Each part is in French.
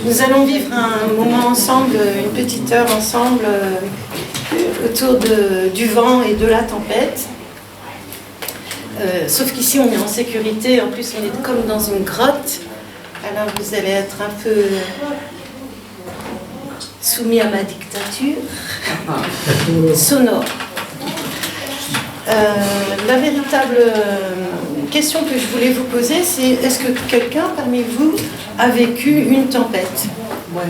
Nous allons vivre un moment ensemble, une petite heure ensemble, autour du vent et de la tempête. Sauf qu'ici on est en sécurité, en plus on est comme dans une grotte, alors vous allez être un peu soumis à ma dictature sonore. La véritable question que je voulais vous poser, c'est est-ce que quelqu'un parmi vous a vécu une tempête? Oui.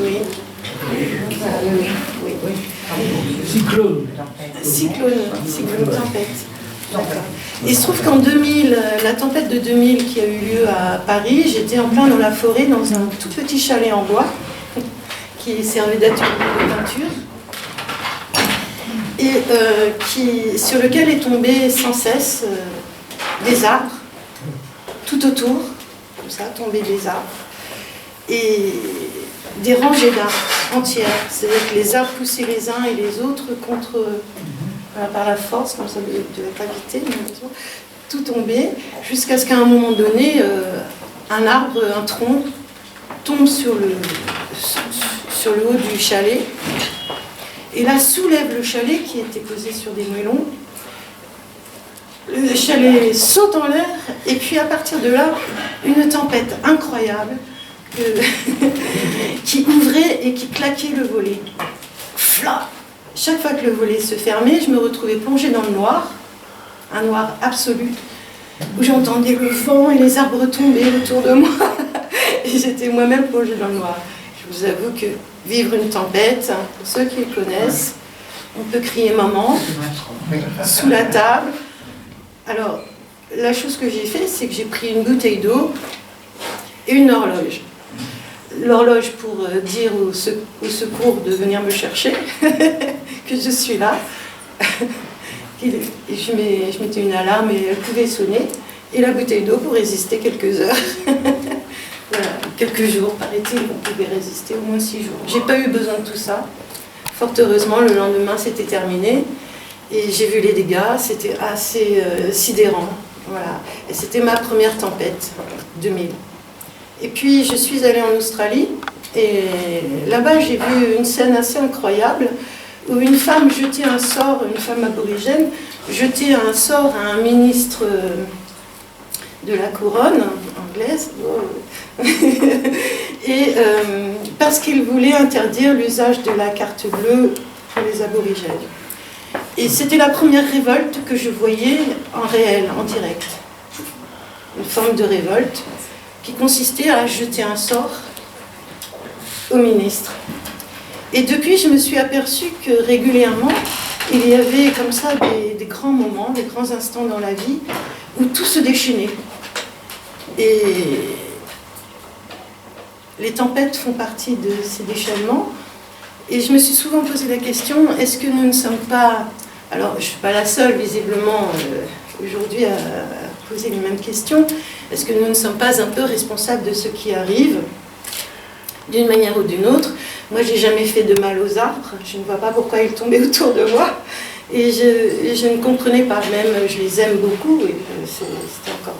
Oui. Oui. Cyclone, tempête. D'accord. Il se trouve qu'en 2000, la tempête de 2000 qui a eu lieu à Paris, j'étais en plein dans la forêt, dans un tout petit chalet en bois, qui servait d'atelier de peinture, et sur lequel est tombé sans cesse des arbres, tout autour, comme ça, tombaient des arbres, et des rangées d'arbres entières. C'est-à-dire que les arbres poussaient les uns et les autres par la force, comme ça, de la gravité, tout tombait, jusqu'à ce qu'à un moment donné, un arbre, un tronc, tombe sur le haut du chalet, et là soulève le chalet qui était posé sur des moellons. Le chalet saute en l'air, et puis à partir de là, une tempête incroyable qui ouvrait et qui claquait le volet. Fla! Chaque fois que le volet se fermait, je me retrouvais plongée dans le noir, un noir absolu, où j'entendais le vent et les arbres tomber autour de moi, et j'étais moi-même plongée dans le noir. Je vous avoue que vivre une tempête, pour ceux qui le connaissent, on peut crier maman, sous la table. Alors, la chose que j'ai fait, c'est que j'ai pris une bouteille d'eau et une horloge. L'horloge pour dire au secours de venir me chercher, que je suis là. Je mettais une alarme et elle pouvait sonner. Et la bouteille d'eau pour résister quelques heures. Voilà, quelques jours, paraît-il, on pouvait résister au moins 6 jours. J'ai pas eu besoin de tout ça. Fort heureusement, le lendemain, c'était terminé. Et j'ai vu les dégâts, c'était assez sidérant. Voilà. Et c'était ma première tempête, 2000. Et puis je suis allée en Australie, et là-bas j'ai vu une scène assez incroyable, où une femme jetait un sort, une femme aborigène, jetait un sort à un ministre de la couronne anglaise, et parce qu'il voulait interdire l'usage de la carte bleue pour les aborigènes. Et c'était la première révolte que je voyais en réel, en direct. Une forme de révolte qui consistait à jeter un sort au ministre. Et depuis, je me suis aperçue que régulièrement, il y avait comme ça des grands moments, des grands instants dans la vie où tout se déchaînait. Et les tempêtes font partie de ces déchaînements. Et je me suis souvent posé la question, est-ce que nous ne sommes pas... Alors, je ne suis pas la seule, visiblement, aujourd'hui à poser les mêmes questions. Est-ce que nous ne sommes pas un peu responsables de ce qui arrive, d'une manière ou d'une autre? Moi, je n'ai jamais fait de mal aux arbres. Je ne vois pas pourquoi ils tombaient autour de moi. Et je ne comprenais pas. Même, je les aime beaucoup. Et c'était encore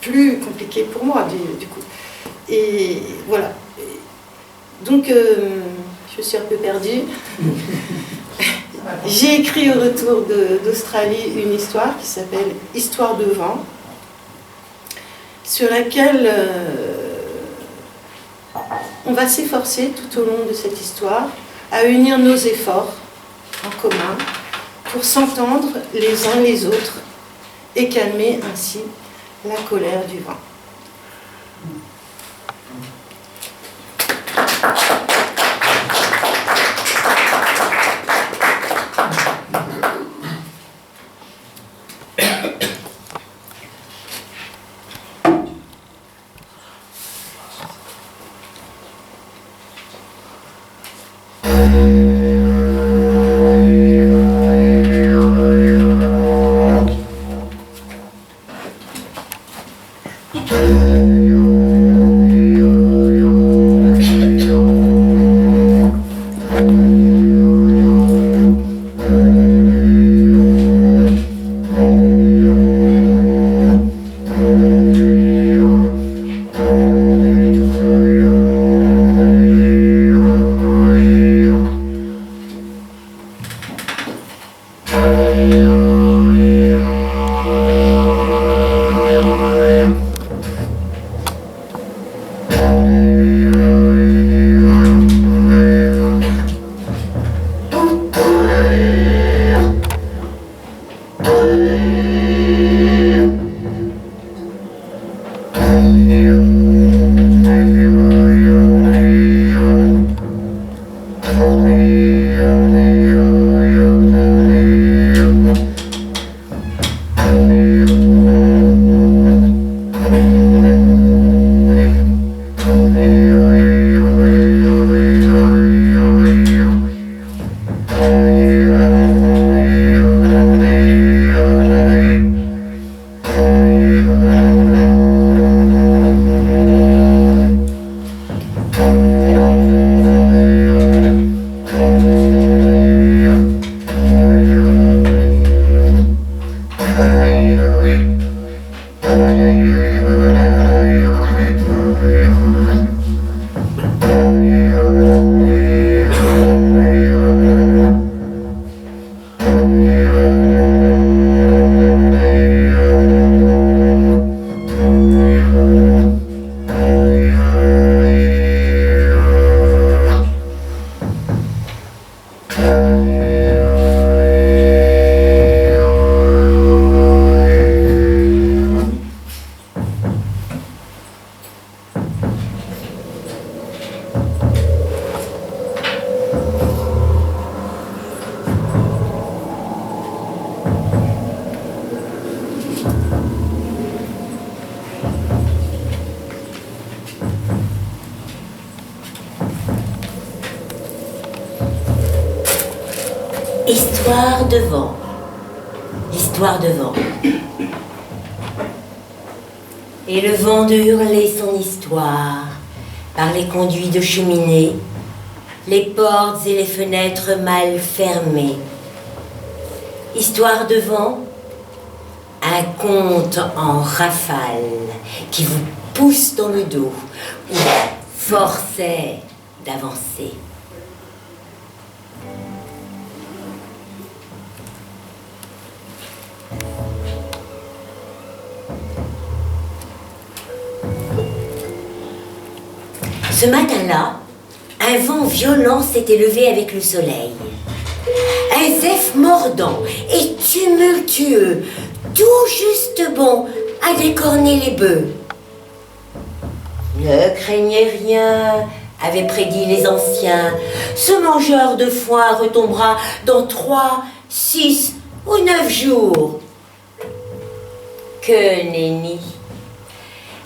plus compliqué pour moi, du coup. Et voilà. Donc, je suis un peu perdue. J'ai écrit au retour d'Australie une histoire qui s'appelle « Histoire de vent », sur laquelle on va s'efforcer tout au long de cette histoire à unir nos efforts en commun pour s'entendre les uns les autres et calmer ainsi la colère du vent. Histoire de vent. Histoire de vent. Et le vent de hurler son histoire par les conduits de cheminée, les portes et les fenêtres mal fermées. Histoire de vent, un conte en rafale qui vous pousse dans le dos ou forçait d'avancer. Ce matin-là, un vent violent s'était levé avec le soleil. Un zèf mordant et tumultueux, tout juste bon à décorner les bœufs. Ne craignez rien, avaient prédit les anciens. Ce mangeur de foin retombera dans 3, 6 ou 9 jours. Que nenni!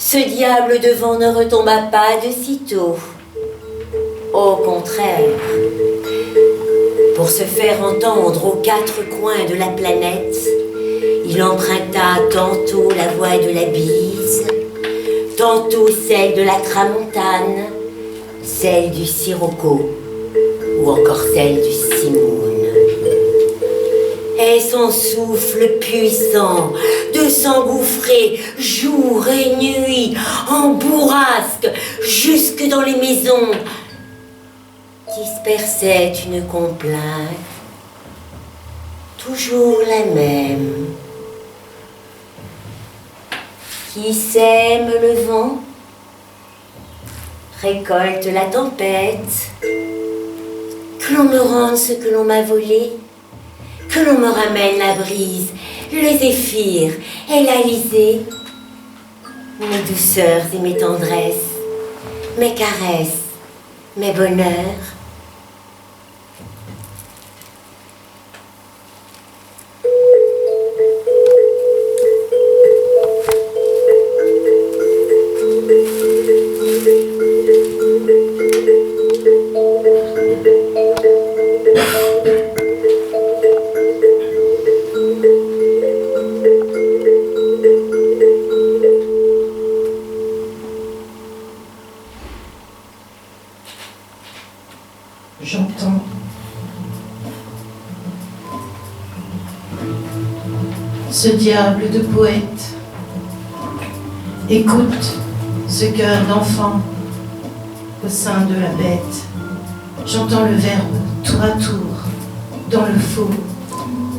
Ce diable de vent ne retomba pas de sitôt. Au contraire, pour se faire entendre aux 4 coins de la planète, il emprunta tantôt la voie de la bise, tantôt celle de la tramontane, celle du sirocco ou encore celle du simoun. Et son souffle puissant de s'engouffrer jour et nuit en bourrasque jusque dans les maisons dispersait une complainte, toujours la même. Qui sème le vent récolte la tempête. Que l'on me rende ce que l'on m'a volé, que l'on me ramène la brise, le zéphyr et l'alizé, mes douceurs et mes tendresses, mes caresses, mes bonheurs. J'entends ce diable de poète. Écoute ce cœur d'enfant au sein de la bête. J'entends le verbe tour à tour, dans le faux,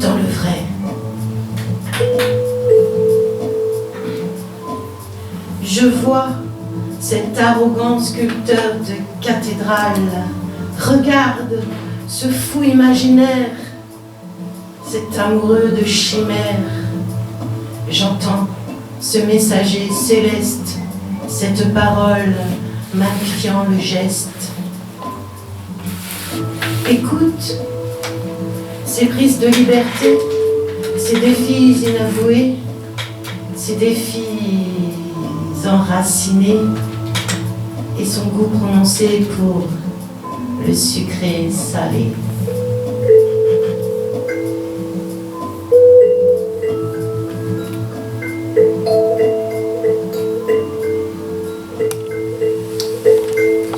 dans le vrai. Je vois cet arrogant sculpteur de cathédrale. Regarde ce fou imaginaire, cet amoureux de chimère. J'entends ce messager céleste, cette parole magnifiant le geste. Écoute ces prises de liberté, ces défis inavoués, ces défis enracinés et son goût prononcé pour le sucré salé.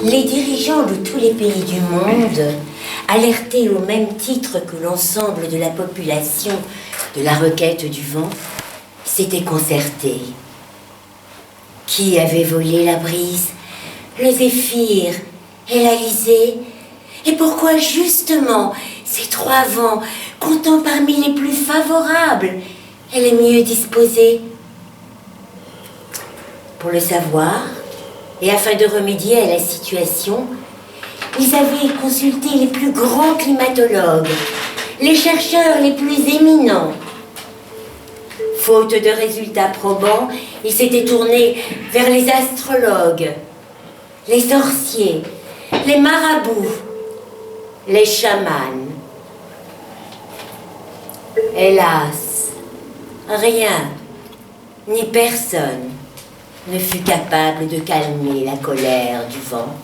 Les dirigeants de tous les pays du monde, alertés au même titre que l'ensemble de la population de la requête du vent, s'étaient concertés. Qui avait volé la brise, le zéphyr et l'Alizé? Et pourquoi justement ces trois vents, comptant parmi les plus favorables et les mieux disposés? Pour le savoir, et afin de remédier à la situation, ils avaient consulté les plus grands climatologues, les chercheurs les plus éminents. Faute de résultats probants, ils s'étaient tournés vers les astrologues, les sorciers, les marabouts, les chamans. Hélas, rien ni personne ne fut capable de calmer la colère du vent.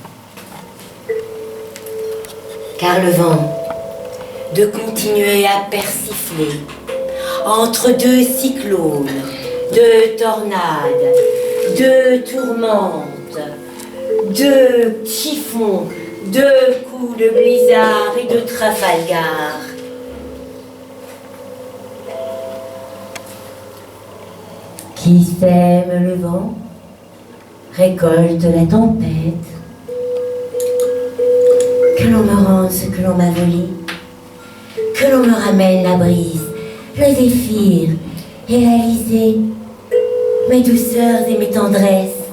Car le vent, de continuer à persifler entre deux cyclones, deux tornades, deux tourmentes, deux typhons, deux coups de blizzard et de Trafalgar. Qui sème le vent récolte la tempête. Que l'on me rende ce que l'on m'a volé, que l'on me ramène la brise, le zéphyr et l'Alizé, mes douceurs et mes tendresses,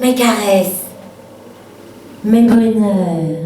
mes caresses, mes bonheurs.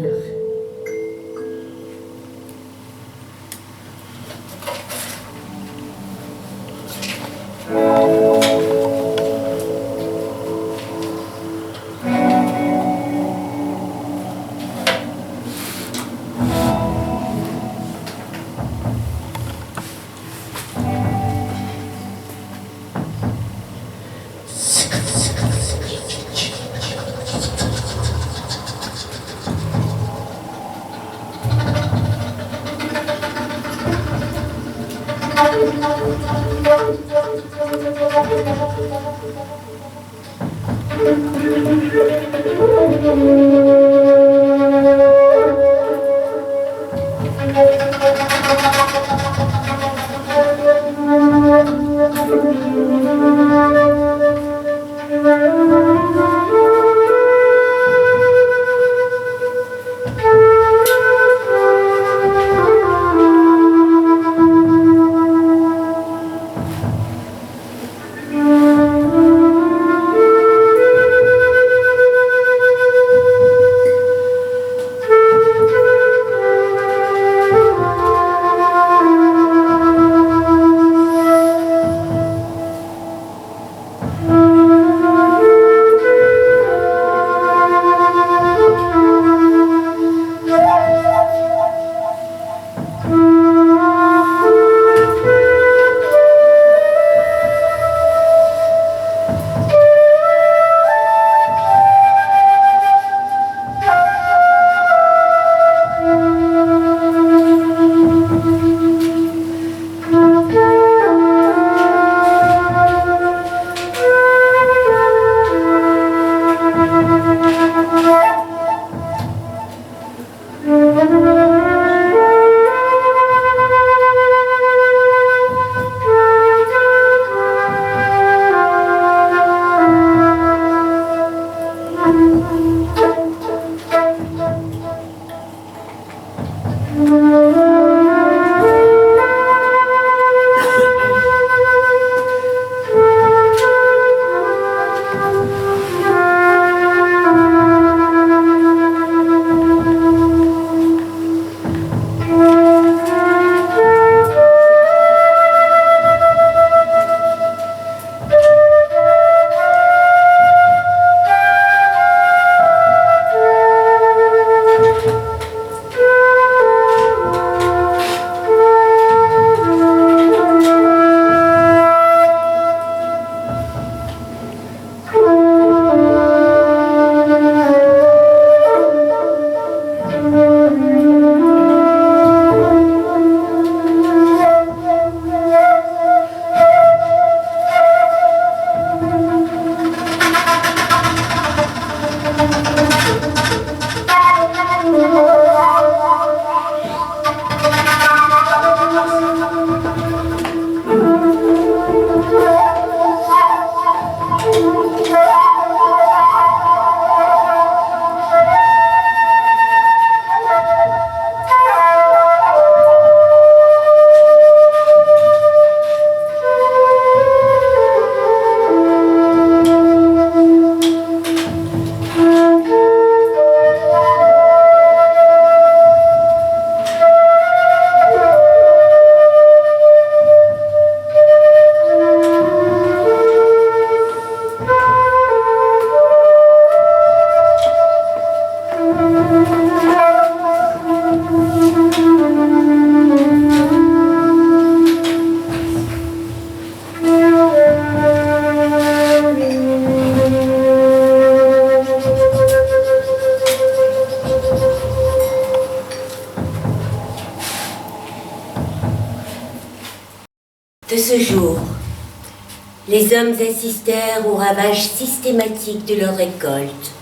les hommes assistèrent au ravage systématique de leur récolte,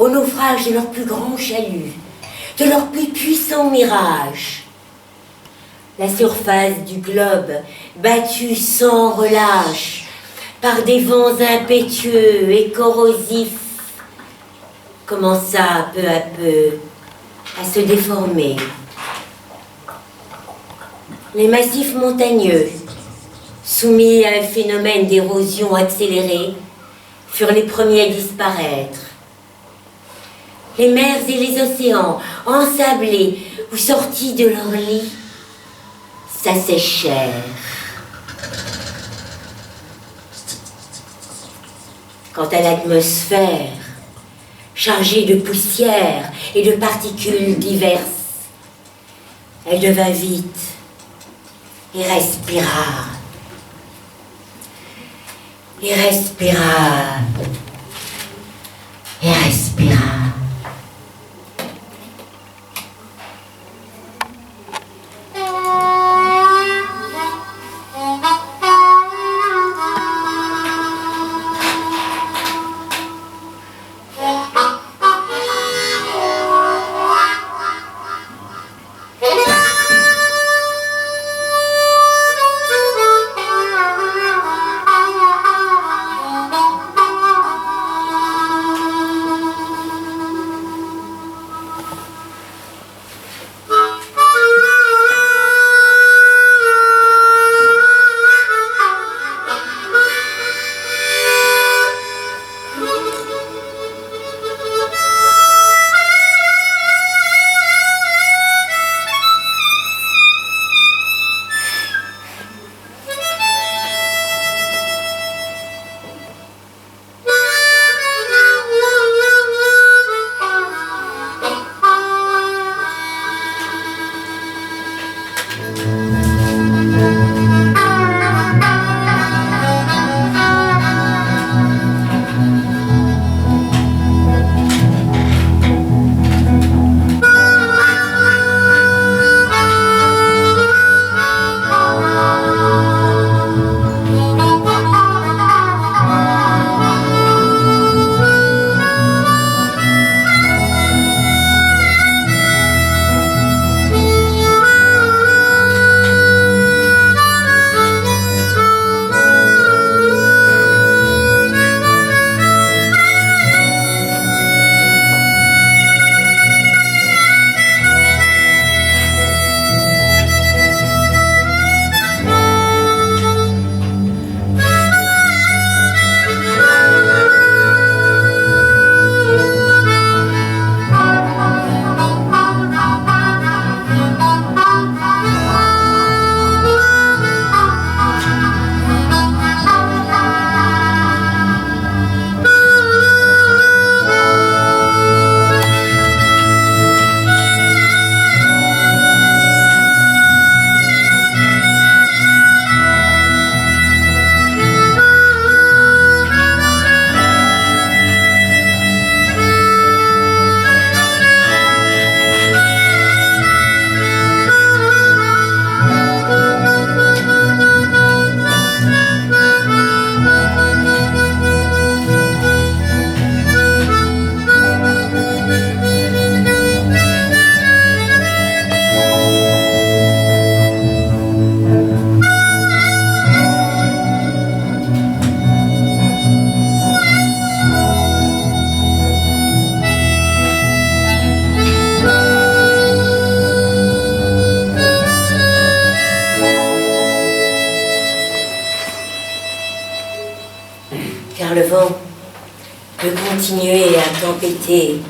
au naufrage de leurs plus grands chaluts, de leurs plus puissants mirages. La surface du globe, battue sans relâche par des vents impétueux et corrosifs, commença peu à peu à se déformer. Les massifs montagneux, soumis à un phénomène d'érosion accélérée, furent les premiers à disparaître. Les mers et les océans, ensablés ou sortis de leur lit, s'asséchèrent. Quant à l'atmosphère, chargée de poussière et de particules diverses, elle devint vite et respira. Et respira. Et respira. car le vent peut continuer à tempêter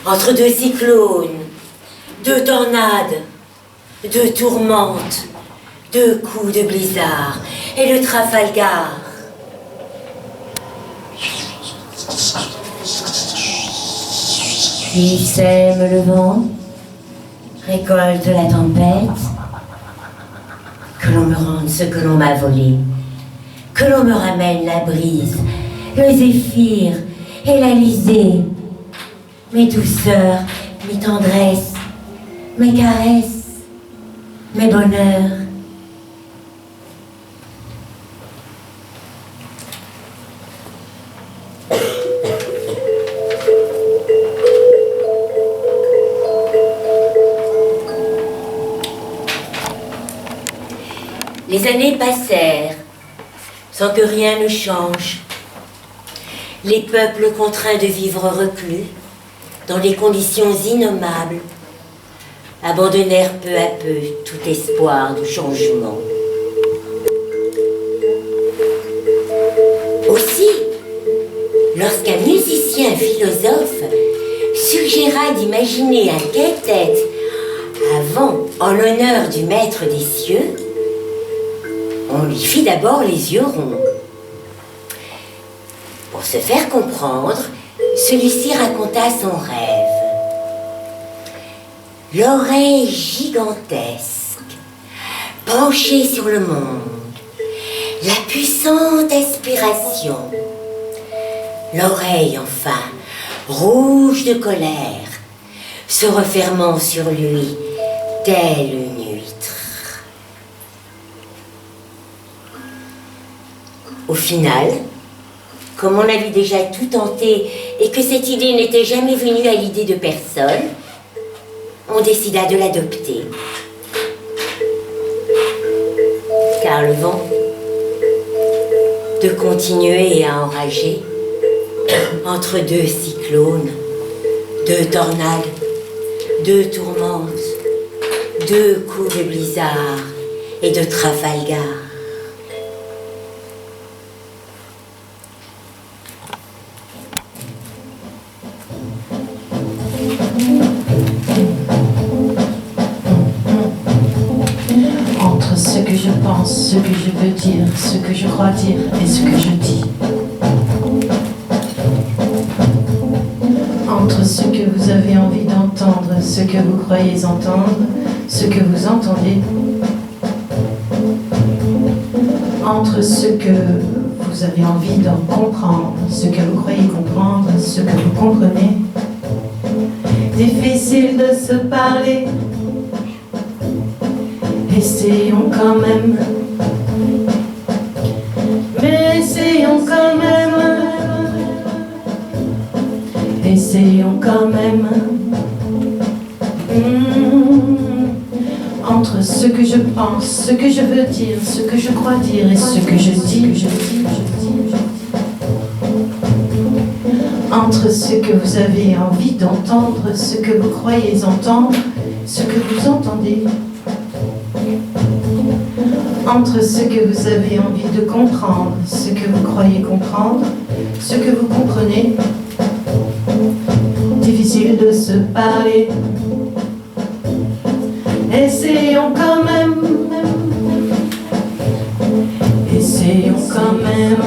entre deux cyclones, deux tornades, deux tourmentes, deux coups de blizzard et le Trafalgar. Puis sème le vent, récolte la tempête, que l'on me rende ce que l'on m'a volé, que l'on me ramène la brise, le zéphyr et l'alizé, mes douceurs, mes tendresses, mes caresses, mes bonheurs. Les années passèrent, sans que rien ne change. Les peuples contraints de vivre reclus, dans des conditions innommables, abandonnèrent peu à peu tout espoir de changement. Aussi, lorsqu'un musicien philosophe suggéra d'imaginer un quintet avant en l'honneur du maître des cieux, on lui fit d'abord les yeux ronds. Pour se faire comprendre, celui-ci raconta son rêve. L'oreille gigantesque, penchée sur le monde, la puissante aspiration. L'oreille, enfin, rouge de colère, se refermant sur lui, telle une huître. Au final, comme on avait déjà tout tenté et que cette idée n'était jamais venue à l'idée de personne, on décida de l'adopter. Car le vent, de continuer à enrager entre deux cyclones, deux tornades, deux tourmentes, deux coups de blizzard et de Trafalgar. Entre ce que je pense, ce que je veux dire, ce que je crois dire et ce que je dis. Entre ce que vous avez envie d'entendre, ce que vous croyez entendre, ce que vous entendez. Entre ce que vous avez envie d'en comprendre, ce que vous croyez comprendre, ce que vous comprenez. Difficile de se parler. Essayons quand même. Mais essayons quand même. Essayons quand même. Entre ce que je pense, ce que je veux dire, ce que je crois dire et ce que je dis. Entre ce que vous avez envie d'entendre, ce que vous croyez entendre, ce que vous entendez. Entre ce que vous avez envie de comprendre, ce que vous croyez comprendre, ce que vous comprenez. Difficile de se parler. Essayons quand même. Essayons quand même.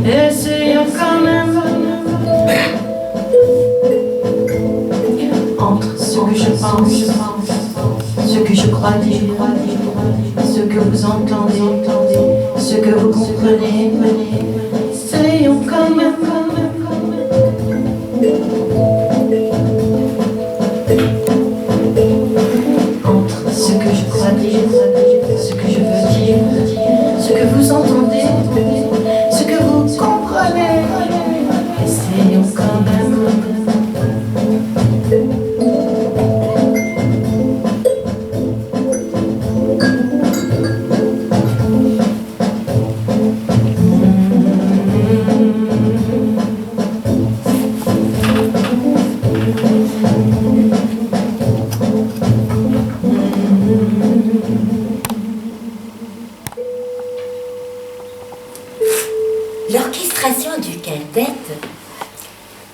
Essayons quand même. Entre ce que je pense, ce que je crois dire, ce que vous entendez, ce que vous comprenez. Essayons quand même. Entre ce que je crois dire, ce que je veux dire, ce que vous entendez, ce que vous comprenez. Essayons quand même. L'orchestration du quintet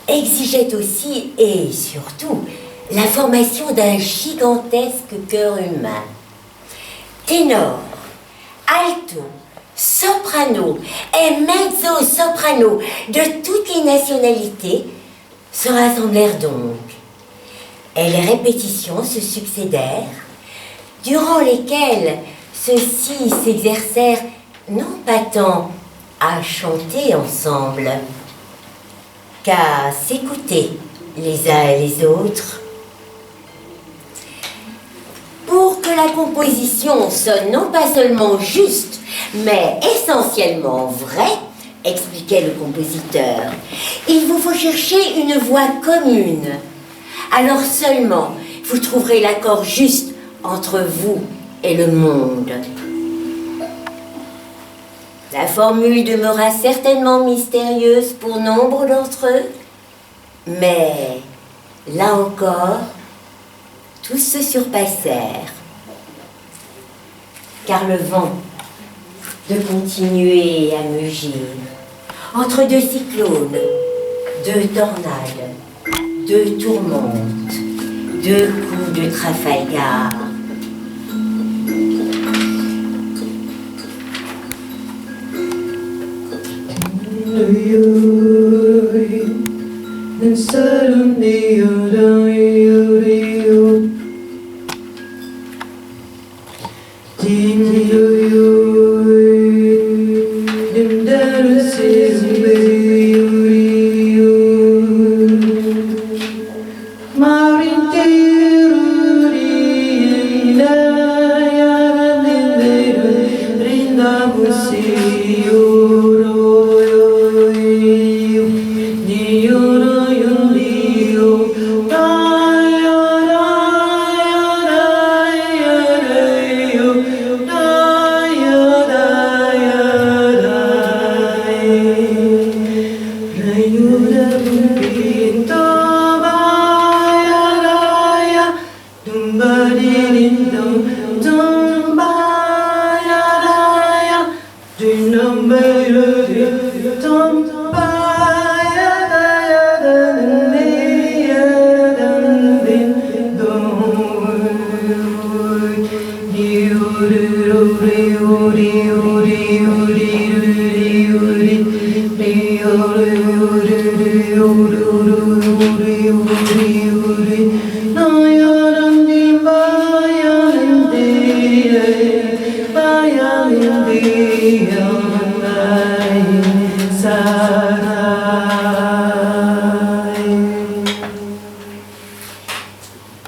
exigeait aussi et surtout la formation d'un gigantesque cœur humain. Ténor, alto, soprano et mezzo-soprano de toutes les nationalités se rassemblèrent donc. Et les répétitions se succédèrent, durant lesquelles ceux-ci s'exercèrent non pas tant à chanter ensemble qu'à s'écouter les uns et les autres. Pour que la composition sonne non pas seulement juste, mais essentiellement vraie, expliquait le compositeur, il vous faut chercher une voix commune. Alors seulement, vous trouverez l'accord juste entre vous et le monde. La formule demeura certainement mystérieuse pour nombre d'entre eux, mais là encore, tous se surpassèrent, car le vent de continuer à mugir entre deux cyclones, deux tornades, deux tourmentes, deux coups de Trafalgar.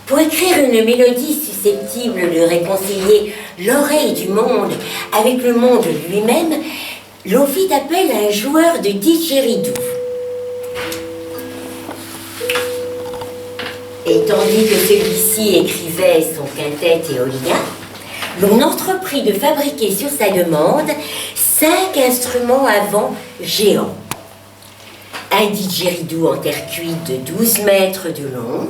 Pour écrire une mélodie susceptible de réconcilier l'oreille du monde avec le monde lui-même, l'on fit appel à un joueur de didgeridoo. Et tandis que celui-ci écrivait son quintet éolien, l'on entreprit de fabriquer sur sa demande 5 instruments à vent géants. Un didgeridoo en terre cuite de 12 mètres de long,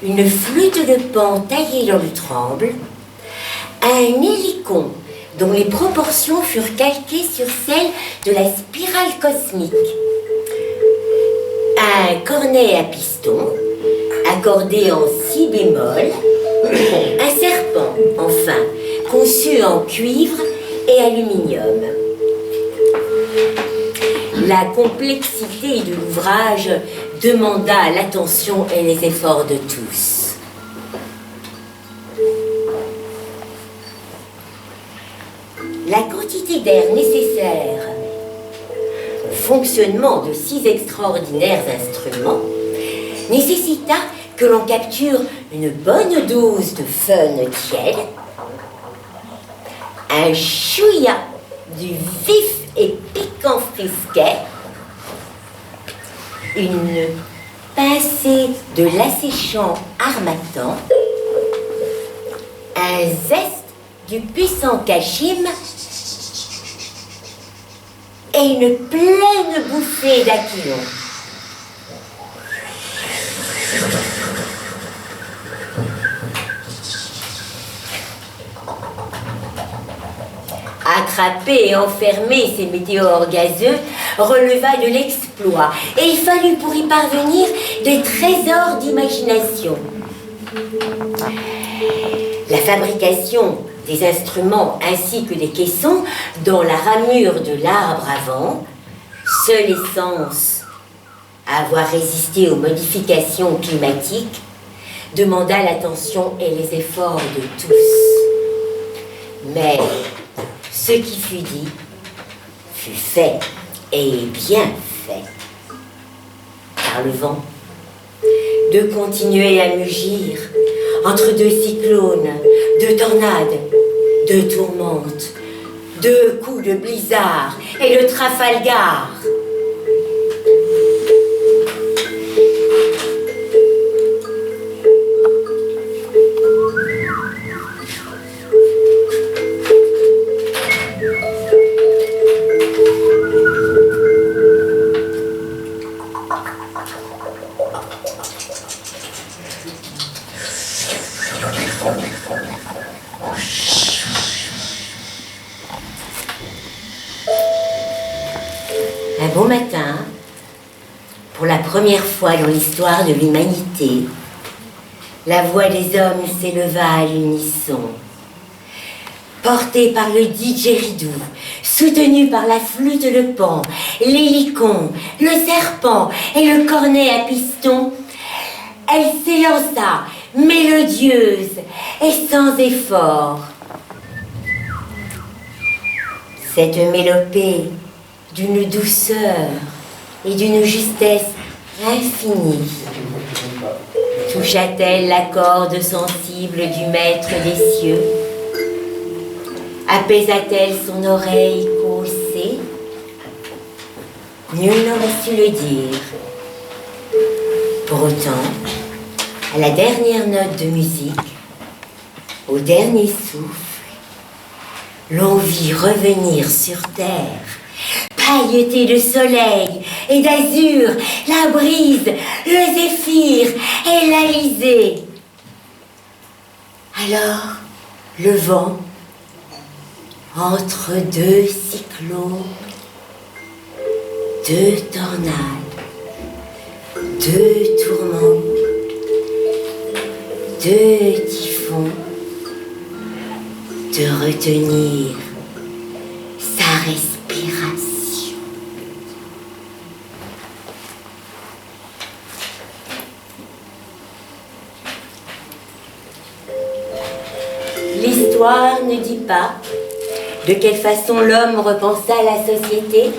une flûte de pan taillée dans le tremble, un hélicon dont les proportions furent calquées sur celles de la spirale cosmique, un cornet à piston accordé en si bémol, un serpent, enfin, conçu en cuivre et aluminium. La complexité de l'ouvrage demanda l'attention et les efforts de tous. La quantité d'air nécessaire au fonctionnement de 6 extraordinaires instruments nécessita que l'on capture une bonne dose de fun tiède, un chouïa du vif et piquant frisquet, une pincée de l'asséchant harmattan, un zeste du puissant cachim et une pleine bouffée d'aquilon. Attraper et enfermer ces météores gazeux releva de l'exploit, et il fallut pour y parvenir des trésors d'imagination. La fabrication des instruments ainsi que des caissons dans la ramure de l'arbre avant, seule essence à avoir résisté aux modifications climatiques, demanda l'attention et les efforts de tous. Mais ce qui fut dit fut fait, et bien fait, par le vent, de continuer à mugir entre deux cyclones, deux tornades, deux tourmentes, deux coups de blizzard et de Trafalgar. Un beau matin, pour la première fois dans l'histoire de l'humanité, la voix des hommes s'éleva à l'unisson. Portée par le didgeridoo, soutenue par la flûte de Pan, l'hélicon, le serpent et le cornet à piston, elle s'élança, mélodieuse et sans effort. Cette mélopée, d'une douceur et d'une justesse infinie, toucha-t-elle la corde sensible du maître des cieux? Apaisa-t-elle son oreille cassée? Nul n'aurait su le dire. Pour autant, à la dernière note de musique, au dernier souffle, l'on vit revenir sur terre, pailletée de soleil et d'azur, la brise, le zéphyr et l'Alizé. Alors, le vent, entre deux cyclones, deux tornades, deux tourments, deux typhons, de retenir sa respiration. L'histoire ne dit pas de quelle façon l'homme repensa la société,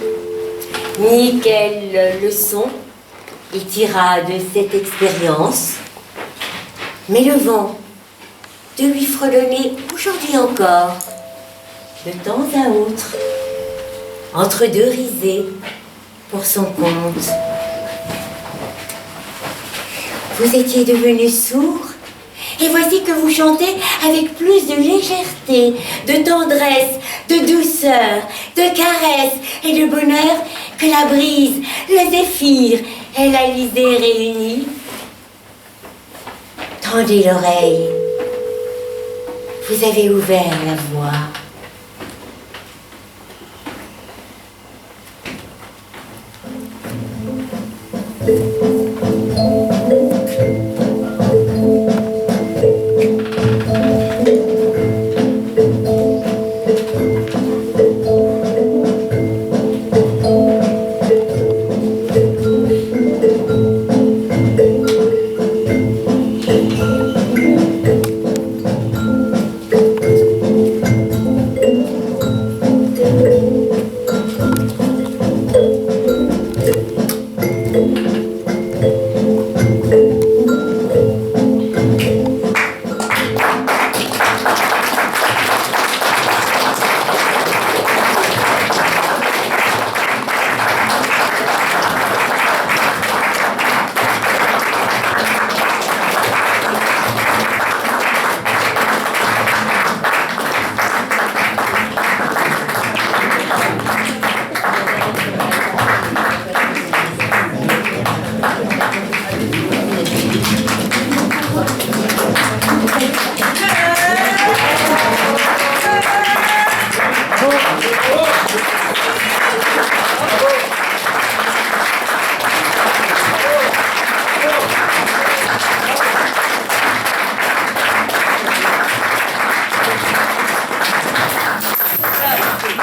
ni quelle leçon il tira de cette expérience. Mais le vent de lui fredonner aujourd'hui encore, de temps à autre, entre deux risées, pour son compte. Vous étiez devenu sourd, et voici que vous chantez avec plus de légèreté, de tendresse, de douceur, de caresse et de bonheur que la brise, le zéphyr et l'Alizé réunis. Tendez l'oreille. Vous avez ouvert la voie.